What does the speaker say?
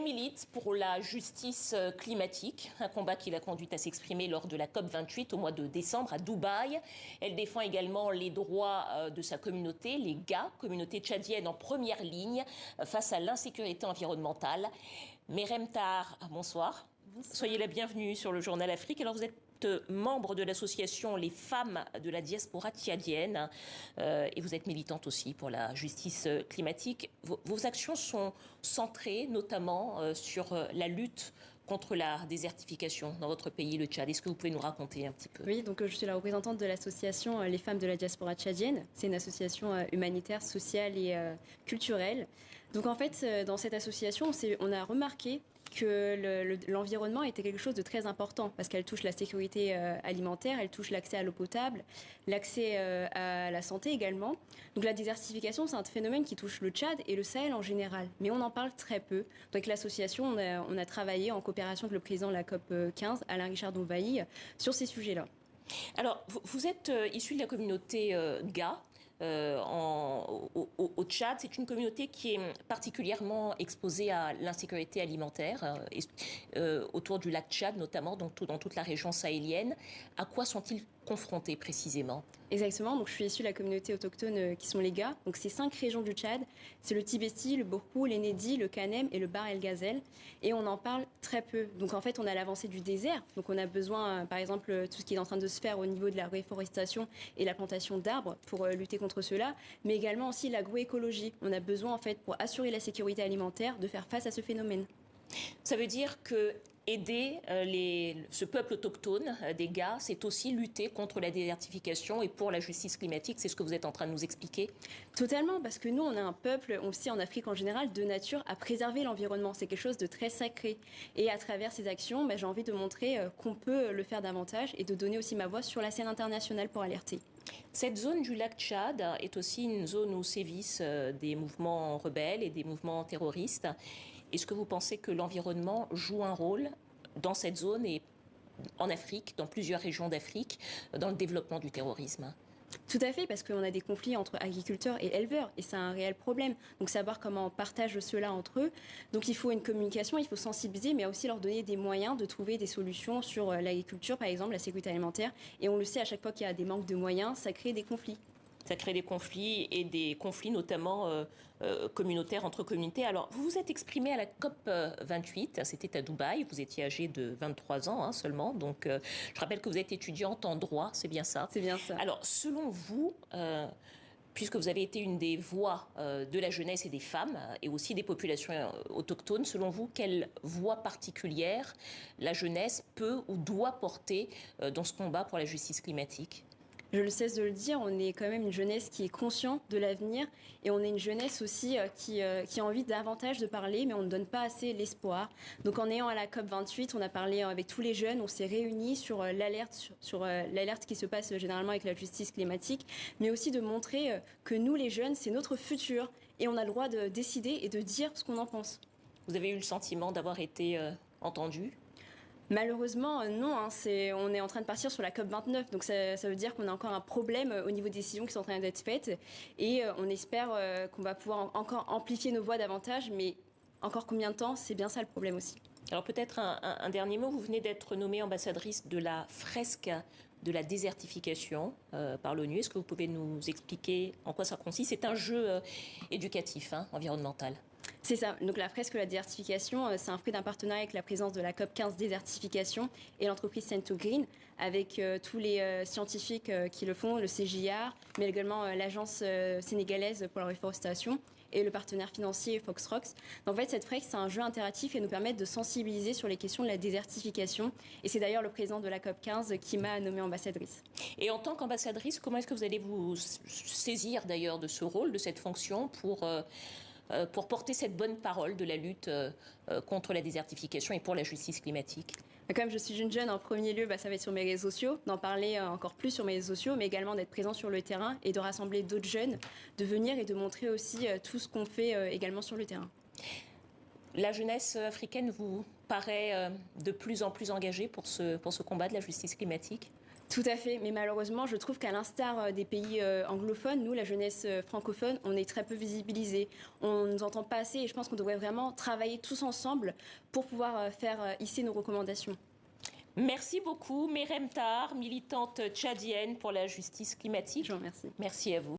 milite pour la justice climatique, un combat qui l'a conduite à s'exprimer lors de la COP28 au mois de décembre à Dubaï. Elle défend également les droits de sa communauté, les GA, communauté tchadienne en première ligne face à l'insécurité environnementale. Merem Tahar, bonsoir. Bonsoir. Soyez la bienvenue sur le Journal Afrique. Alors vous êtes membre de l'association Les Femmes de la Diaspora Tchadienne et vous êtes militante aussi pour la justice climatique. Vos actions sont centrées notamment sur la lutte contre la désertification dans votre pays, le Tchad. Est-ce que vous pouvez nous raconter un petit peu? Oui, donc je suis la représentante de l'association Les Femmes de la Diaspora Tchadienne. C'est une association humanitaire, sociale et culturelle. Donc en fait, dans cette association, on a remarqué que l'environnement était quelque chose de très important parce qu'elle touche la sécurité alimentaire, elle touche l'accès à l'eau potable, l'accès à la santé également. Donc la désertification, c'est un phénomène qui touche le Tchad et le Sahel en général, mais on en parle très peu. Donc l'association, on a travaillé en coopération avec le président de la COP 15, Alain Richard Donvaï, sur ces sujets-là. Alors, vous êtes issu de la communauté GA. Au Tchad, c'est une communauté qui est particulièrement exposée à l'insécurité alimentaire autour du lac Tchad notamment, donc dans toute la région sahélienne. À quoi sont-ils confrontés précisément? Exactement, donc je suis issue de la communauté autochtone qui sont les GA. Donc c'est 5 régions du Tchad, c'est le Tibesti, le Borkou, l'Enedi, le Kanem et le Bahr el Ghazal. Et on en parle très peu. Donc en fait on a l'avancée du désert, donc on a besoin par exemple tout ce qui est en train de se faire au niveau de la réforestation et la plantation d'arbres pour lutter contre cela, mais également aussi l'agroécologie. On a besoin en fait pour assurer la sécurité alimentaire de faire face à ce phénomène. Ça veut dire que aider ce peuple autochtone des GA, c'est aussi lutter contre la désertification et pour la justice climatique. C'est ce que vous êtes en train de nous expliquer? Totalement, parce que nous, on a un peuple, on le sait en Afrique en général, de nature à préserver l'environnement. C'est quelque chose de très sacré. Et à travers ces actions, j'ai envie de montrer qu'on peut le faire davantage et de donner aussi ma voix sur la scène internationale pour alerter. Cette zone du lac Tchad est aussi une zone où sévissent des mouvements rebelles et des mouvements terroristes. Est-ce que vous pensez que l'environnement joue un rôle dans cette zone et en Afrique, dans plusieurs régions d'Afrique, dans le développement du terrorisme? Tout à fait, parce qu'on a des conflits entre agriculteurs et éleveurs, et c'est un réel problème. Donc savoir comment on partage cela entre eux. Donc il faut une communication, il faut sensibiliser, mais aussi leur donner des moyens de trouver des solutions sur l'agriculture, par exemple, la sécurité alimentaire. Et on le sait, à chaque fois qu'il y a des manques de moyens, ça crée des conflits. Ça crée des conflits et des conflits notamment communautaires entre communautés. Alors, vous vous êtes exprimé à la COP 28, c'était à Dubaï, vous étiez âgée de 23 ans seulement, donc je rappelle que vous êtes étudiante en droit, c'est bien ça? C'est bien ça. Alors, selon vous, puisque vous avez été une des voix de la jeunesse et des femmes, et aussi des populations autochtones, selon vous, quelle voix particulière la jeunesse peut ou doit porter dans ce combat pour la justice climatique? Je ne cesse de le dire, on est quand même une jeunesse qui est consciente de l'avenir et on est une jeunesse aussi qui a envie davantage de parler, mais on ne donne pas assez l'espoir. Donc en ayant à la COP28, on a parlé avec tous les jeunes, on s'est réunis sur l'alerte qui se passe généralement avec la justice climatique, mais aussi de montrer que nous les jeunes, c'est notre futur et on a le droit de décider et de dire ce qu'on en pense. Vous avez eu le sentiment d'avoir été entendu? Malheureusement, non. On est en train de partir sur la COP29. Donc ça veut dire qu'on a encore un problème au niveau des décisions qui sont en train d'être faites. Et on espère qu'on va pouvoir encore amplifier nos voix davantage. Mais encore combien de temps? C'est bien ça le problème aussi. Alors peut-être un dernier mot. Vous venez d'être nommée ambassadrice de la fresque de la désertification par l'ONU. Est-ce que vous pouvez nous expliquer en quoi ça consiste? C'est un jeu éducatif, environnemental. C'est ça. Donc la fresque de la désertification, c'est un fruit d'un partenariat avec la présence de la COP 15 désertification et l'entreprise Cento Green, avec tous les scientifiques qui le font, le CJR, mais également l'agence sénégalaise pour la réforestation et le partenaire financier Foxrocks. Donc, en fait, cette fresque, c'est un jeu interactif et nous permet de sensibiliser sur les questions de la désertification. Et c'est d'ailleurs le président de la COP 15 qui m'a nommée ambassadrice. Et en tant qu'ambassadrice, comment est-ce que vous allez vous saisir d'ailleurs de ce rôle, de cette fonction pour porter cette bonne parole de la lutte contre la désertification et pour la justice climatique? Comme je suis une jeune, en premier lieu, ça va être sur mes réseaux sociaux, d'en parler encore plus sur mes réseaux sociaux, mais également d'être présent sur le terrain et de rassembler d'autres jeunes, de venir et de montrer aussi tout ce qu'on fait également sur le terrain. La jeunesse africaine vous paraît de plus en plus engagée pour ce combat de la justice climatique? Tout à fait, mais malheureusement, je trouve qu'à l'instar des pays anglophones, nous, la jeunesse francophone, on est très peu visibilisés. On ne nous entend pas assez et je pense qu'on devrait vraiment travailler tous ensemble pour pouvoir faire hisser nos recommandations. Merci beaucoup, Merem Tar, militante tchadienne pour la justice climatique. Je vous remercie. Merci à vous.